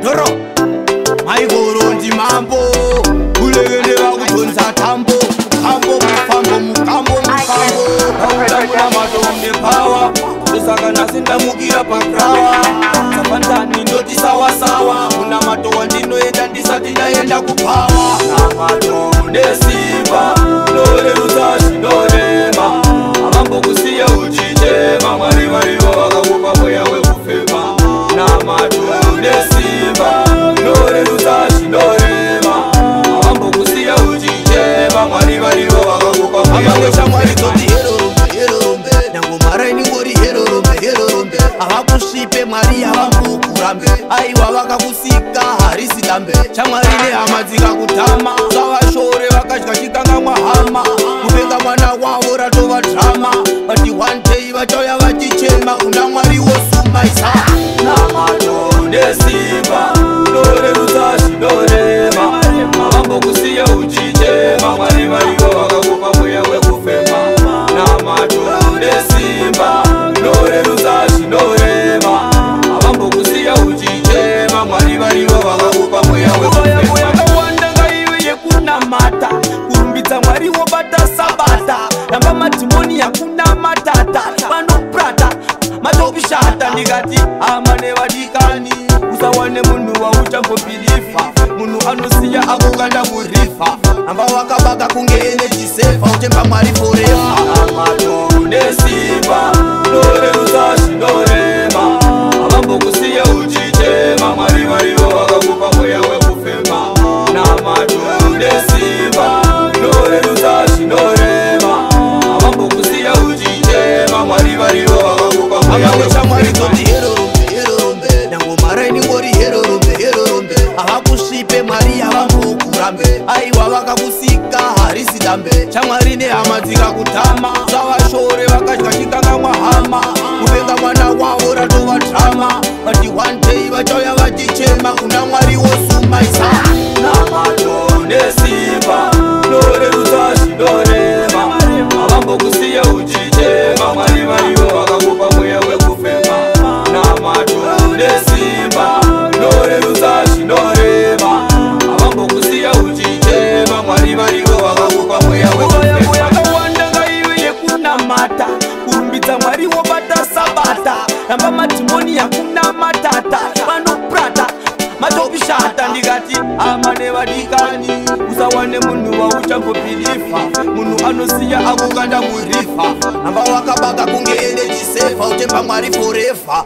Doro Maigoro ndi mambo Kulegende wakutonza tambo Kambo mufambo mukambo mufambo Nakutamuna matonde power Kusaka nasinda mugira pakrawa Sapantani ndoti sawa sawa Kuna matowa ndinoenda ndisati ndaenda kupawa Namatonde simba Nore rutashi norema Amambo kusiya uchichema Mwari wariwa wakakupa moya wekufema Namatonde simba Nore rutashi norema Amambo kusiya uchichema Mwari wariwa wakakupa moya wekufema Avakushipe mwari avakukurambe aiwa vakakusika harisi dambe chamwarine hama dzikakutama savashore vakadya chikangamwa hama kuvenga mwana wavo ratova drama vati one day vachauya vachichema una mwari wosumaisa namatonde simba norerutsa zvinorema avambokusiya uchichema mwari varivo vakakupa mweya wekufema namatonde simba norerutsa zvinorema avambokusiya uchichema mwari varivo vakakupa mweya wekufema yakawanda ngaive yekunamata kurumbidza mwari wobata sabata ramba madhimoni yakuna matata vanoprata matopishata ndikati ama nevadikani usawane munhu wauchambopilifa munhu anosiya akukanda murifa amba wakabaka kunge enejisefa utemba mwari forefa amatonde simba norerutsa zvinorema avambokusiya uchichema mwari varivo vakakupa mweya wekufema namatonde simba norerutsa zvinorema avambokusiya uchichema mwari varivo vakakupa mweya avakushipe mwari avambokurambe aiwa vakakusika harisi dambe chamwari nehama dzikakutama savashore vakadya chikangamwa hama kuvenga mwana wavo ratova drama vati one day vachauya vachichema una mwari wosumaisa namatonde simba norerutsa zvinorema avambokusiya uchichema mwari varivo vakakupa mweya wekufema namatonde simba norerutsa zvinorema avambokusiya uchichema mwari varivo vakakupa mweya wekufema yakawanda ngaive yekunamata kurumbidza mwari wobata sabata ramba madhimoni yakuna matata vanoprata matopishata ndikati ama nevadikani usawane munhu wauchambopilifa munhu anosiya akukanda murifa amba wakabaka kunge enejisefa utemba mwari forefa.